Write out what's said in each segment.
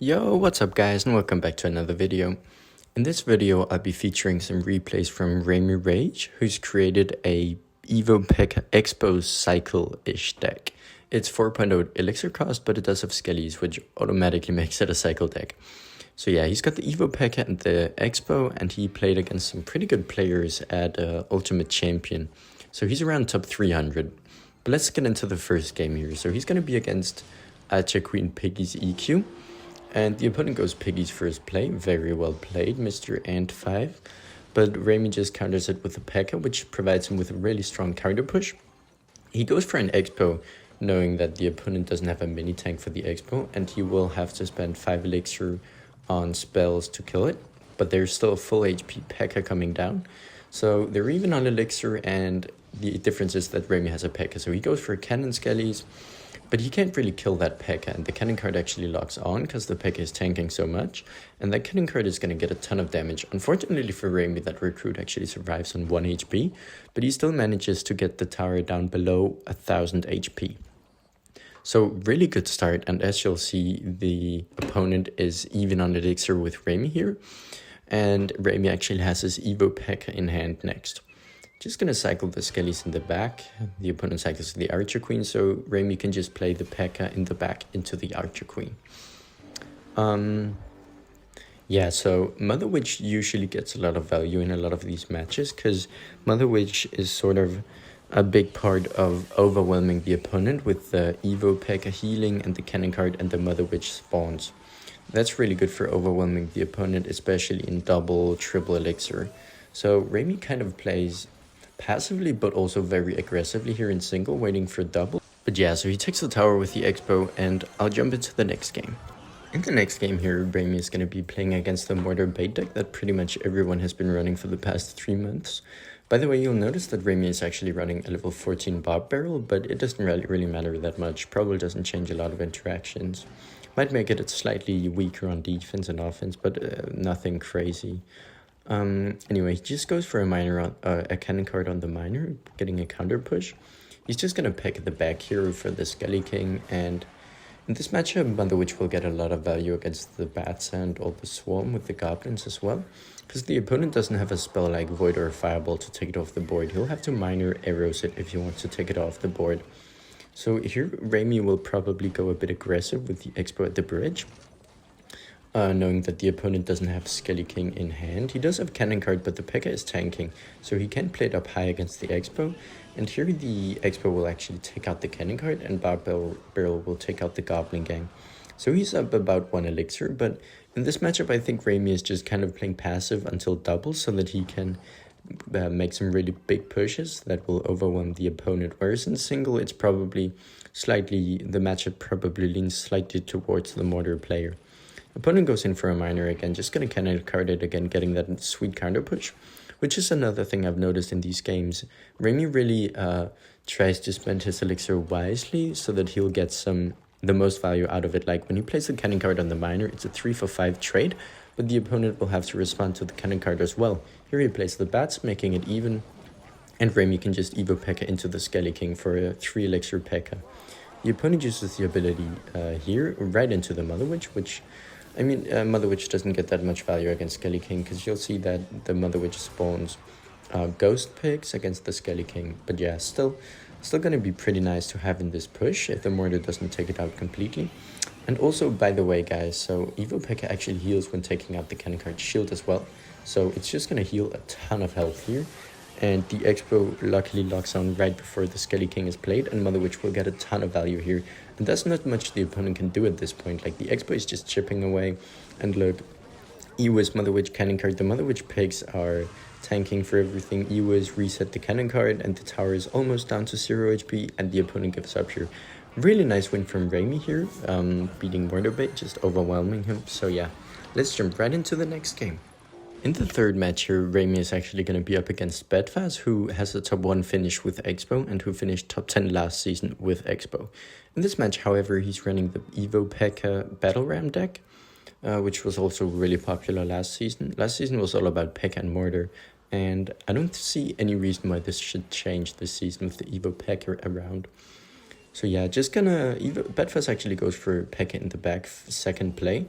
Yo, what's up guys and welcome back to another video. In this video I'll be featuring some replays from Ramy Rage, who's created a P.E.K.K.A xbow cycle-ish deck. It's 4.0 elixir cost, but it does have skellies, which automatically makes it a cycle deck. So yeah, he's got the P.E.K.K.A and the xbow, and he played against some pretty good players at Ultimate Champion. So he's around top 300. But let's get into the first game here. So he's going to be against Queen Piggy's EQ. And the opponent goes Piggy's first play. Very well played, Mr. Ant 5. But Ramy just counters it with a P.E.K.K.A, which provides him with a really strong counter push. He goes for an xbow, knowing that the opponent doesn't have a mini tank for the xbow, and he will have to spend 5 elixir on spells to kill it. But there's still a full HP P.E.K.K.A coming down. So they're even on elixir, and the difference is that Ramy has a P.E.K.K.A. So he goes for cannon skellies. But he can't really kill that P.E.K.K.A, and the cannon card actually locks on because the P.E.K.K.A is tanking so much, and that cannon card is going to get a ton of damage. Unfortunately for Ramy, that recruit actually survives on 1 HP, but he still manages to get the tower down below 1000 HP. So really good start, and as you'll see, the opponent is even on elixir with Ramy here, and Ramy actually has his Evo P.E.K.K.A in hand next. Just going to cycle the skellies in the back. The opponent cycles the Archer Queen, so Ramy can just play the P.E.K.K.A in the back into the Archer Queen. Yeah, so Mother Witch usually gets a lot of value in a lot of these matches, because Mother Witch is sort of a big part of overwhelming the opponent with the Evo P.E.K.K.A healing and the cannon card and the Mother Witch spawns. That's really good for overwhelming the opponent, especially in double, triple elixir. So Ramy kind of plays passively but also very aggressively here in single, waiting for double. But yeah, so he takes the tower with the xbow, and I'll jump into the next game. In the next game here, Ramy is going to be playing against the Mortar bait deck that pretty much everyone has been running for the past 3 months. By the way, you'll notice that Ramy is actually running a level 14 Bob Barrel, but it doesn't really matter that much. Probably doesn't change a lot of interactions. Might make it slightly weaker on defense and offense, but nothing crazy. Anyway, he just goes for a miner a cannon card on the miner, getting a counter push. He's just gonna pick the back hero for the Skelly King, and in this matchup, Mother Witch will get a lot of value against the bats and all the swarm with the goblins as well, because the opponent doesn't have a spell like Void or Fireball to take it off the board. He'll have to miner arrows it if he wants to take it off the board. So here, Ramy will probably go a bit aggressive with the xbow at the bridge. Knowing that the opponent doesn't have Skelly King in hand. He does have cannon card, but the P.E.K.K.A is tanking, so he can play it up high against the xbow. And here the xbow will actually take out the cannon card, and Bob Barrel will take out the Goblin Gang. So he's up about 1 elixir, but in this matchup I think Ramy is just kind of playing passive until double, so that he can make some really big pushes that will overwhelm the opponent. Whereas in single, it's probably the matchup probably leans slightly towards the Mortar player. Opponent goes in for a miner again, just gonna cannon card it again, getting that sweet counter push, which is another thing I've noticed in these games. Ramy really tries to spend his elixir wisely so that he'll get the most value out of it. Like when he plays the cannon card on the miner, it's a 3 for 5 trade, but the opponent will have to respond to the cannon card as well. Here he plays the bats, making it even, and Ramy can just Evo P.E.K.K.A into the Skelly King for a 3 elixir P.E.K.K.A. The opponent uses the ability here right into the Mother Witch, which I mean, Mother Witch doesn't get that much value against Skelly King, because you'll see that the Mother Witch spawns ghost pigs against the Skelly King. But yeah, still going to be pretty nice to have in this push if the Mortar doesn't take it out completely. And also, by the way, guys, so Evo P.E.K.K.A actually heals when taking out the cannon card shield as well. So it's just going to heal a ton of health here. And the xbow luckily locks on right before the Skelly King is played, and Mother Witch will get a ton of value here. And that's not much the opponent can do at this point. Like, the xbow is just chipping away. And look, Ewa's Mother Witch cannon card. The Mother Witch pigs are tanking for everything. Ewa's reset the cannon card, and the tower is almost down to 0 HP, and the opponent gives up here. Really nice win from Ramy here, beating Mortar bait, just overwhelming him. So yeah, let's jump right into the next game. In the third match here, Ramy is actually going to be up against Bedfast, who has a top 1 finish with xbow and who finished top 10 last season with xbow. In this match, however, he's running the Evo P.E.K.K.A Battle Ram deck, which was also really popular last season. Last season was all about P.E.K.K.A and Mortar, and I don't see any reason why this should change this season with the Evo P.E.K.K.A around. So yeah, just gonna... Bedfast actually goes for P.E.K.K.A in the back, second play.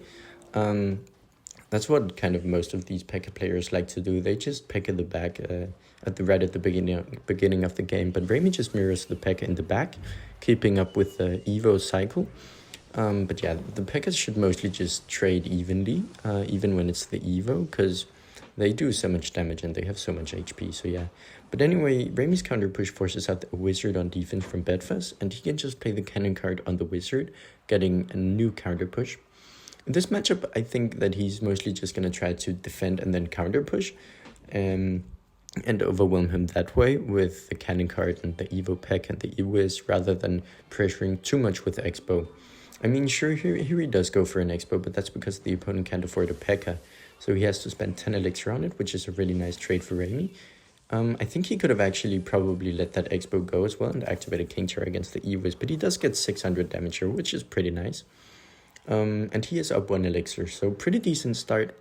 That's what kind of most of these P.E.K.K.A players like to do. They just P.E.K.K.A the back at the beginning of the game. But Ramy just mirrors the P.E.K.K.A in the back, keeping up with the Evo cycle. But yeah, the P.E.K.K.A should mostly just trade evenly, even when it's the Evo, because they do so much damage and they have so much HP, so yeah. But anyway, Ramy's counter push forces out a wizard on defense from Bedfast, and he can just play the cannon card on the wizard, getting a new counter push. In this matchup, I think that he's mostly just going to try to defend and then counter push, and overwhelm him that way with the cannon card and the Evo P.E.K.K.A and the E-Wiz, rather than pressuring too much with the xbow. I mean, sure, here he does go for an xbow, but that's because the opponent can't afford a P.E.K.K.A, so he has to spend 10 elixir on it, which is a really nice trade for Ramy. I think he could have actually probably let that xbow go as well and activated King-Tar against the E-Wiz, but he does get 600 damage here, which is pretty nice. And he is up 1 elixir, so pretty decent start.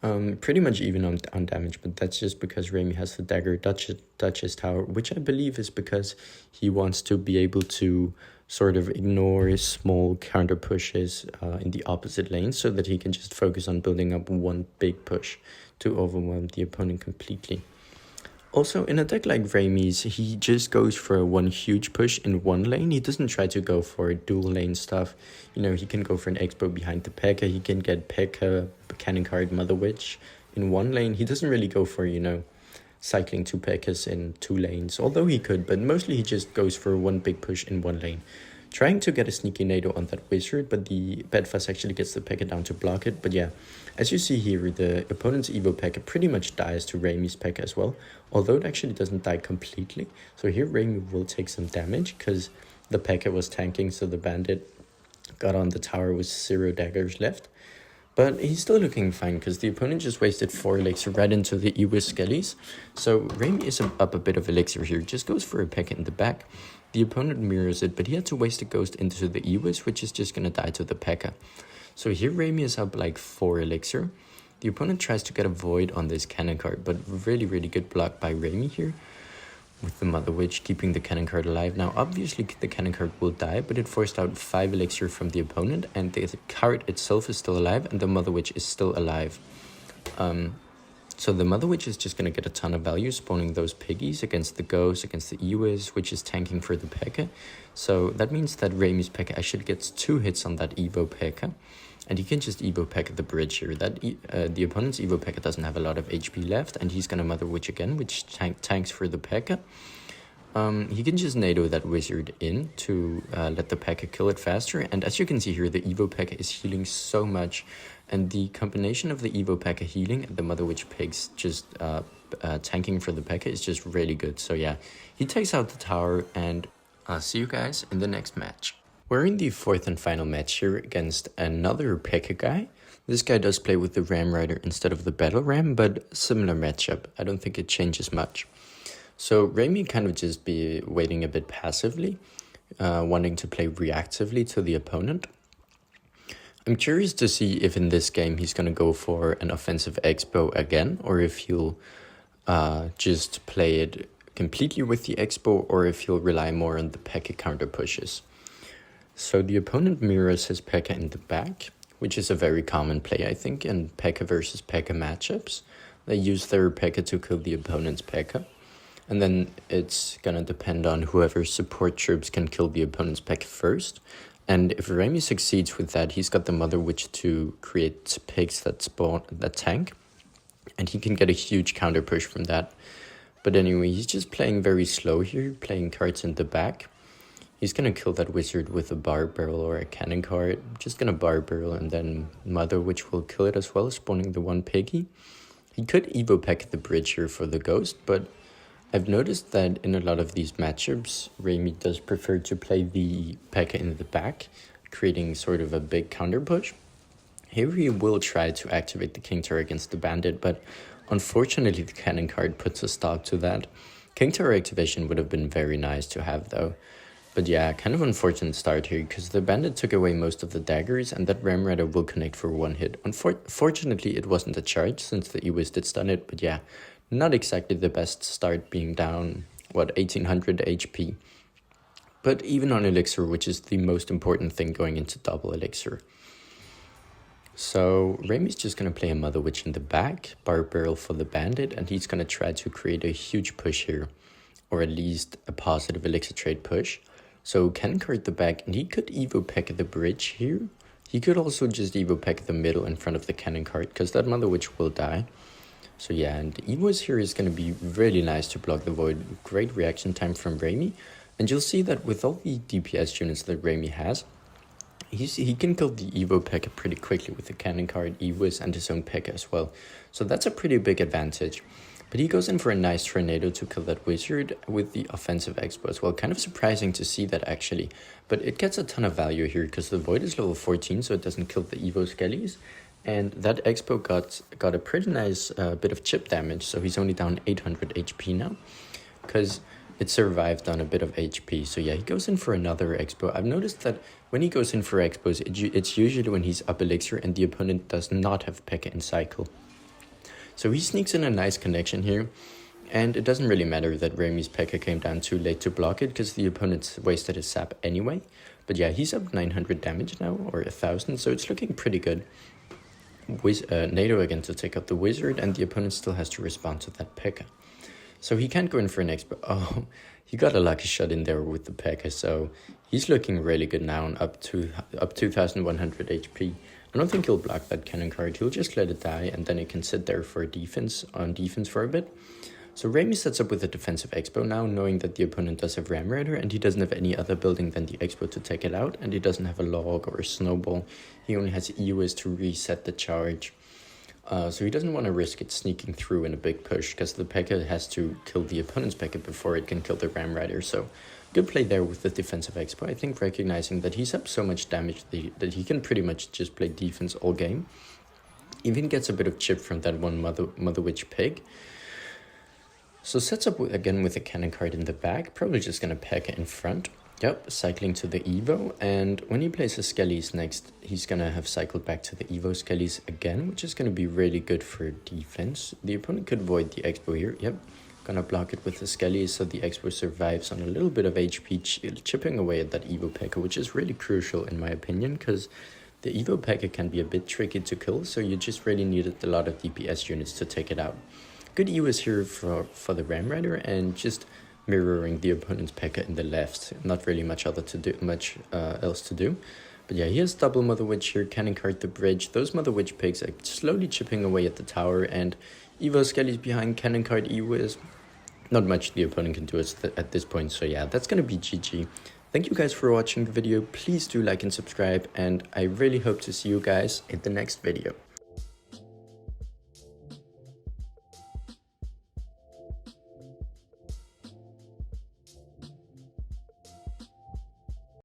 Pretty much even on damage, but that's just because Ramy has the dagger Duchess Tower, which I believe is because he wants to be able to sort of ignore small counter pushes in the opposite lane, so that he can just focus on building up one big push to overwhelm the opponent completely. Also, in a deck like Ramy's, he just goes for one huge push in one lane. He doesn't try to go for dual lane stuff. You know, he can go for an xbow behind the P.E.K.K.A. He can get P.E.K.K.A, cannon card, Mother Witch in one lane. He doesn't really go for, you know, cycling 2 P.E.K.K.As in 2 lanes. Although he could, but mostly he just goes for one big push in one lane. Trying to get a sneaky NATO on that wizard, but the Bedfast actually gets the P.E.K.K.A down to block it. But yeah, as you see here, the opponent's Evo P.E.K.K.A pretty much dies to Ramy's P.E.K.K.A as well, although it actually doesn't die completely. So here Ramy will take some damage, because the P.E.K.K.A was tanking, so the bandit got on the tower with 0 daggers left. But he's still looking fine, because the opponent just wasted 4 elixir right into the E-Wiz skellies. So Ramy is up a bit of elixir here, just goes for a P.E.K.K.A in the back. The opponent mirrors it, but he had to waste a ghost into the E-Wiz, which is just going to die to the P.E.K.K.A. So here Ramy is up like 4 elixir. The opponent tries to get a void on this cannon card, but really, really good block by Ramy here, with the Mother Witch keeping the cannon card alive. Now, obviously, the cannon card will die, but it forced out 5 elixir from the opponent, and the card itself is still alive, and the Mother Witch is still alive. So the Mother Witch is just going to get a ton of value, spawning those piggies against the Ghost, against the E-Wiz, which is tanking for the P.E.K.K.A. So that means that Ramy's P.E.K.K.A actually gets 2 hits on that Evo P.E.K.K.A. And he can just Evo P.E.K.K.A the bridge here. The opponent's Evo P.E.K.K.A doesn't have a lot of HP left, and he's going to Mother Witch again, which tanks for the P.E.K.K.A. He can just NATO that wizard in to let the P.E.K.K.A kill it faster. And as you can see here, the Evo P.E.K.K.A is healing so much. And the combination of the Evo P.E.K.K.A healing and the Mother Witch pigs just tanking for the P.E.K.K.A is just really good. So yeah, he takes out the tower, and I'll see you guys in the next match. We're in the 4th and final match here against another P.E.K.K.A guy. This guy does play with the Ram Rider instead of the Battle Ram, but similar matchup. I don't think it changes much. So Ramy kind of just be waiting a bit passively, wanting to play reactively to the opponent. I'm curious to see if in this game he's going to go for an offensive xbow again, or if he'll just play it completely with the xbow, or if he'll rely more on the P.E.K.K.A counter pushes. So the opponent mirrors his P.E.K.K.A in the back, which is a very common play, I think, in P.E.K.K.A versus P.E.K.K.A matchups. They use their P.E.K.K.A to kill the opponent's P.E.K.K.A. And then it's going to depend on whoever support troops can kill the opponent's P.E.K.K.A first. And if Ramy succeeds with that, he's got the Mother Witch to create pigs that tank. And he can get a huge counter push from that. But anyway, he's just playing very slow here, playing cards in the back. He's going to kill that wizard with a bar barrel or a cannon card. Just going to bar barrel, and then Mother Witch will kill it as well, spawning the 1 piggy. He could Evo P.E.K.K.A the bridge here for the Ghost, but I've noticed that in a lot of these matchups, Ramy does prefer to play the P.E.K.K.A in the back, creating sort of a big counter push. Here he will try to activate the King-Tar against the bandit, but unfortunately the cannon card puts a stop to that. King-Tar activation would have been very nice to have though. But yeah, kind of unfortunate start here, because the bandit took away most of the daggers, and that Ram Rider will connect for 1 hit. Unfortunately, it wasn't a charge, since the E-Wiz did stun it, but yeah, not exactly the best start, being down, 1800 HP. but even on Elixir, which is the most important thing going into double Elixir. So Ramy's just going to play a Mother Witch in the back, Bar Barrel for the Bandit, and he's going to try to create a huge push here, or at least a positive Elixir trade push. So Cannon Card the back, and he could Evo P.E.K.K.A the bridge here. He could also just Evo P.E.K.K.A the middle in front of the Cannon Card, because that Mother Witch will die. So yeah, and Evos here is going to be really nice to block the Void. Great reaction time from Ramy. And you'll see that with all the DPS units that Ramy has, he can kill the Evo P.E.K.K.A pretty quickly with the Cannon Card, Evos, and his own P.E.K.K.A as well. So that's a pretty big advantage. But he goes in for a nice Tornado to kill that Wizard with the offensive Expo as well. Kind of surprising to see that actually. But it gets a ton of value here because the Void is level 14, so it doesn't kill the Evo Skellies. And that Expo got a pretty nice bit of chip damage, so he's only down 800 HP now. Because it survived on a bit of HP. So yeah, he goes in for another Expo. I've noticed that when he goes in for Expos, it's usually when he's up Elixir and the opponent does not have P.E.K.K.A in cycle. So he sneaks in a nice connection here. And it doesn't really matter that Ramy's P.E.K.K.A came down too late to block it, because the opponent's wasted his sap anyway. But yeah, he's up 900 damage now, or 1000, so it's looking pretty good. NATO again to take out the Wizard, and the opponent still has to respond to that P.E.K.K.A. So he can't go in for an Expo. Oh, he got a lucky shot in there with the P.E.K.K.A, so he's looking really good now, and up 2100 HP. I don't think he'll block that Cannon Card. He'll just let it die, and then it can sit there for defense for a bit. So Ramy sets up with a defensive Expo now, knowing that the opponent does have Ram Rider, and he doesn't have any other building than the Expo to take it out, and he doesn't have a Log or a Snowball. He only has EOS to reset the charge. So he doesn't want to risk it sneaking through in a big push, because the P.E.K.K.A has to kill the opponent's P.E.K.K.A before it can kill the Ram Rider. So good play there with the defensive Expo. I think recognizing that he's up so much damage that he can pretty much just play defense all game. Even gets a bit of chip from that one Mother Witch Pig. So sets up again with a Cannon Card in the back, probably just going to P.E.K.K.A in front. Yep, cycling to the Evo, and when he plays his Skellies next, he's going to have cycled back to the Evo Skellies again, which is going to be really good for defense. The opponent could void the Expo here. Yep, going to block it with the Skellies so the Expo survives on a little bit of HP, chipping away at that Evo P.E.K.K.A, which is really crucial in my opinion, because the Evo P.E.K.K.A can be a bit tricky to kill, so you just really needed a lot of DPS units to take it out. Good EOS here for the Ram Rider, and just mirroring the opponent's P.E.K.K.A in the left. Not really much else to do. But yeah, he has double Mother Witch here, Cannon Card the bridge. Those Mother Witch pigs are slowly chipping away at the tower, and Evo Skelly's behind, Cannon Card EOS. Not much the opponent can do at this point, so yeah, that's gonna be GG. Thank you guys for watching the video. Please do like and subscribe, and I really hope to see you guys in the next video.